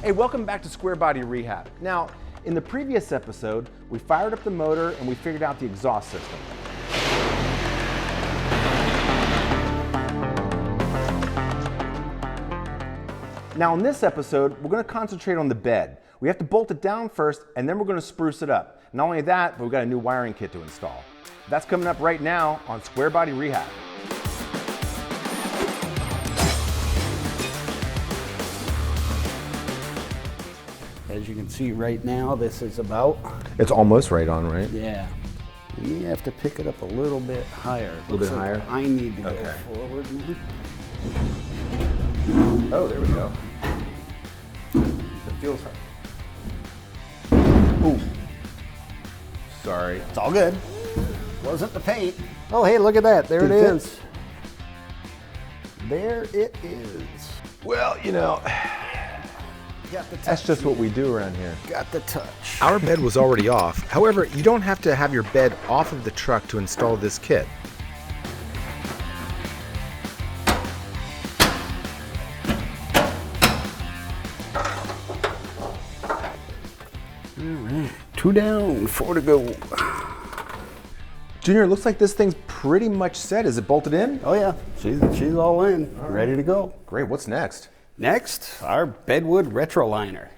Hey, welcome back to Square Body Rehab. Now, in the previous episode, we fired up the motor and we figured out the exhaust system. Now in this episode, we're going to concentrate on the bed. We have to bolt it down first and then we're going to spruce it up. Not only that, but we've got a new wiring kit to install. That's coming up right now on Square Body Rehab. As you can see right now, this is about... It's almost right on, right? Yeah. You have to pick it up a little bit higher. A little bit higher? I need to go forward. Oh, there we go. It feels hard. Ooh. Sorry. It's all good. Wasn't the paint. Oh, hey, look at that. There it is. There it is. Well, you know, that's just what we do around here. Got the touch. Our bed was already off. However, you don't have to have your bed off of the truck to install this kit. All right, 2 down, 4 to go. Junior, it looks like this thing's pretty much set. Is it bolted in? Oh yeah, she's all in, ready to go. Great, what's next? Next, our Bedwood Retroliner.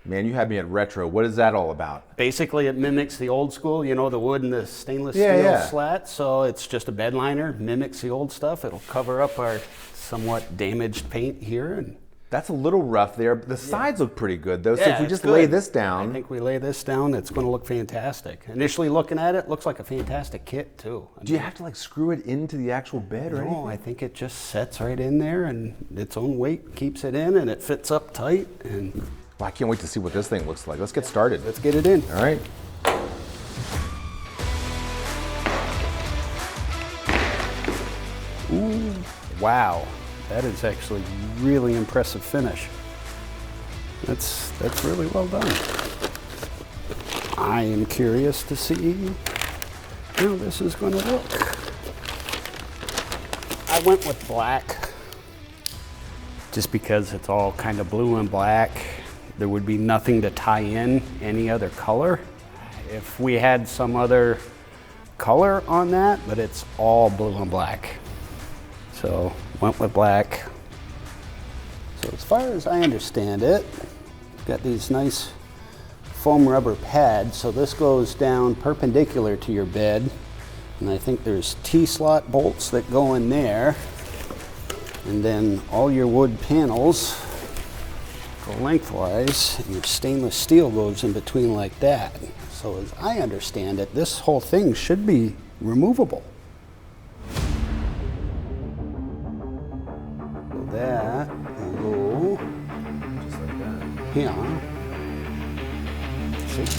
Man, you had me at retro. What is that all about? Basically, it mimics the old school, you know, the wood and the stainless steel slat. So it's just a bed liner, mimics the old stuff. It'll cover up our somewhat damaged paint here. And that's a little rough there. The sides look pretty good though. So yeah, if we just lay this down. I think we lay this down, it's going to look fantastic. Initially looking at it, looks like a fantastic kit too. Do you have to like screw it into the actual bed or anything? No, I think it just sets right in there and its own weight keeps it in and it fits up tight. And well, I can't wait to see what this thing looks like. Let's get started. Let's get it in. All right. Ooh, wow. That is actually really impressive finish. That's really well done. I am curious to see how this is going to look. I went with black just because it's all kind of blue and black. There would be nothing to tie in any other color. If we had some other color on that, but it's all blue and black. So went with black. So as far as I understand it, got these nice foam rubber pads. So this goes down perpendicular to your bed. And I think there's T-slot bolts that go in there. And then all your wood panels go lengthwise, and your stainless steel goes in between like that. So as I understand it, this whole thing should be removable. That will go just like that. Yeah. 6.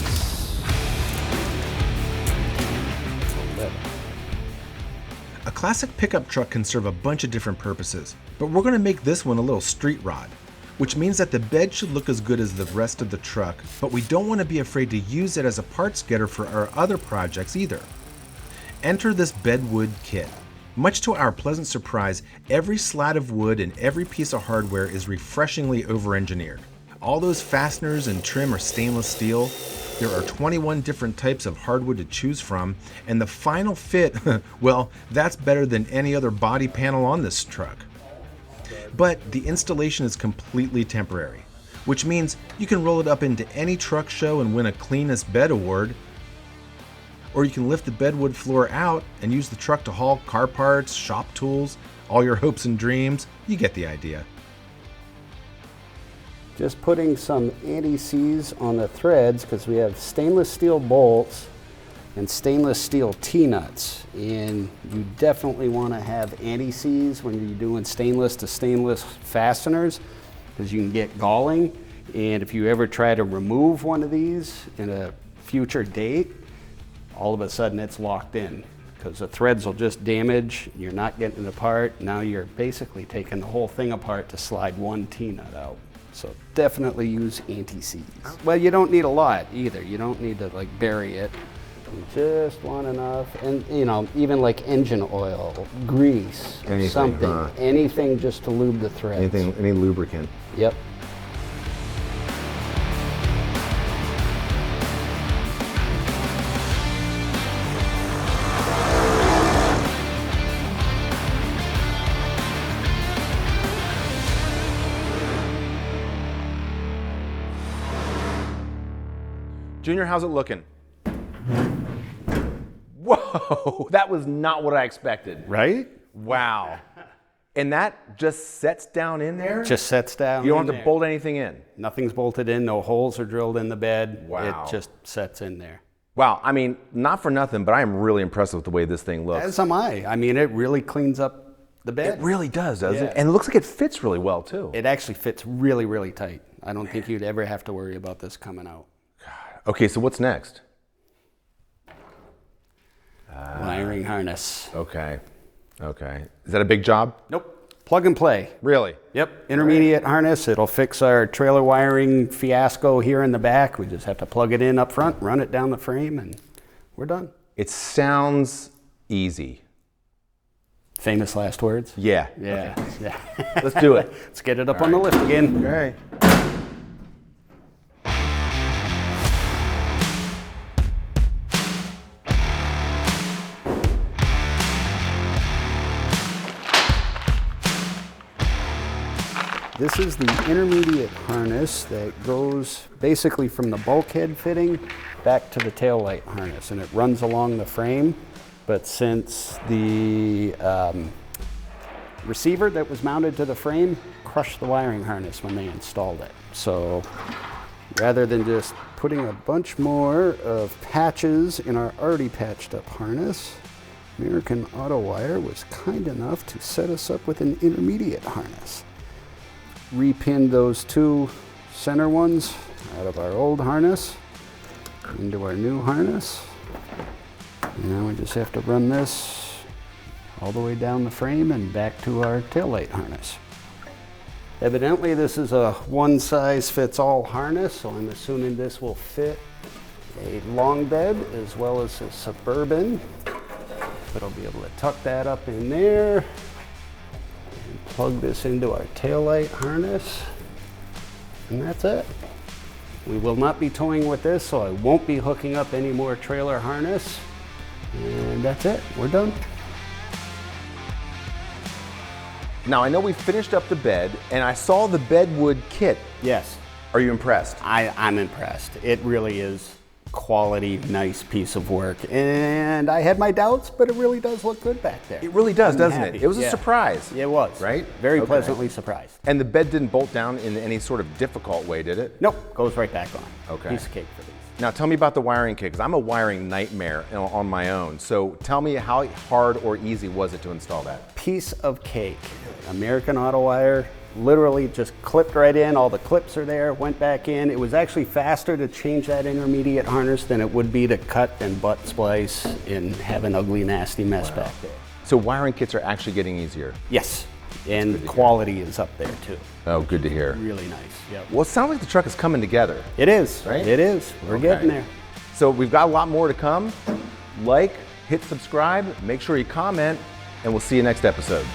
A classic pickup truck can serve a bunch of different purposes, but we're going to make this one a little street rod, which means that the bed should look as good as the rest of the truck, but we don't want to be afraid to use it as a parts getter for our other projects either. Enter this Bedwood kit. Much to our pleasant surprise, every slat of wood and every piece of hardware is refreshingly over-engineered. All those fasteners and trim are stainless steel. There are 21 different types of hardwood to choose from, and the final fit, well, that's better than any other body panel on this truck. But the installation is completely temporary, which means you can roll it up into any truck show and win a cleanest bed award, or you can lift the bedwood floor out and use the truck to haul car parts, shop tools, all your hopes and dreams. You get the idea. Just putting some anti-seize on the threads because we have stainless steel bolts and stainless steel T-nuts. And you definitely want to have anti-seize when you're doing stainless to stainless fasteners because you can get galling. And if you ever try to remove one of these in a future date, all of a sudden it's locked in because the threads will just damage, you're not getting it apart. Now you're basically taking the whole thing apart to slide one T-nut out. So definitely use anti-seize. Well, you don't need a lot either. You don't need to like bury it. You just want enough, and you know, even like engine oil, grease, anything just to lube the threads. Any lubricant. Yep. Junior, how's it looking? Whoa, that was not what I expected. Right? Wow. And that just sets down in there? Just sets down. You don't have to bolt anything in? Nothing's bolted in, no holes are drilled in the bed. Wow. It just sets in there. Wow, I mean, not for nothing, but I am really impressed with the way this thing looks. As am I. I mean, it really cleans up the bed. It really does, doesn't Yeah. it? And it looks like it fits really well, too. It actually fits really, really tight. I don't think you'd ever have to worry about this coming out. Okay, so what's next? Wiring harness. Okay. Is that a big job? Nope. Plug and play. Really? Yep. Intermediate harness. It'll fix our trailer wiring fiasco here in the back. We just have to plug it in up front, run it down the frame, and we're done. It sounds easy. Famous last words? Yeah. Yeah. Yeah. Let's do it. Let's get it up on the lift again. Okay. This is the intermediate harness that goes basically from the bulkhead fitting back to the taillight harness, and it runs along the frame. But since the receiver that was mounted to the frame crushed the wiring harness when they installed it, so rather than just putting a bunch more of patches in our already patched up harness, American Autowire was kind enough to set us up with an intermediate harness. Repinned those two center ones out of our old harness into our new harness. And now we just have to run this all the way down the frame and back to our taillight harness. Evidently this is a one-size-fits-all harness, so I'm assuming this will fit a long bed as well as a suburban. But I'll be able to tuck that up in there. Plug this into our taillight harness, and that's it. We will not be towing with this, so I won't be hooking up any more trailer harness, and that's it. We're done. Now, I know we finished up the bed, and I saw the Bedwood kit. Yes, Are you impressed? I'm impressed. It really is quality, nice piece of work, and I had my doubts, but it really does look good back there. It really does, I'm doesn't happy. it? It was a Yeah. surprise. It was. Right? Very Okay. pleasantly surprised. And the bed didn't bolt down in any sort of difficult way, did it? Nope, goes right back on. Okay. Piece of cake for these. Now tell me about the wiring kit, because I'm a wiring nightmare on my own. So tell me, how hard or easy was it to install that? Piece of cake. American Autowire literally just clipped right in. All the clips are there, went back in. It was actually faster to change that intermediate harness than it would be to cut and butt splice and have an ugly, nasty mess back there. So wiring kits are actually getting easier. Yes, and quality is up there too. Oh, good to hear. Really nice. Yep. Well, it sounds like the truck is coming together. It is. Right? It is. We're Okay. getting there. So we've got a lot more to come. Like, hit subscribe, make sure you comment, and we'll see you next episode.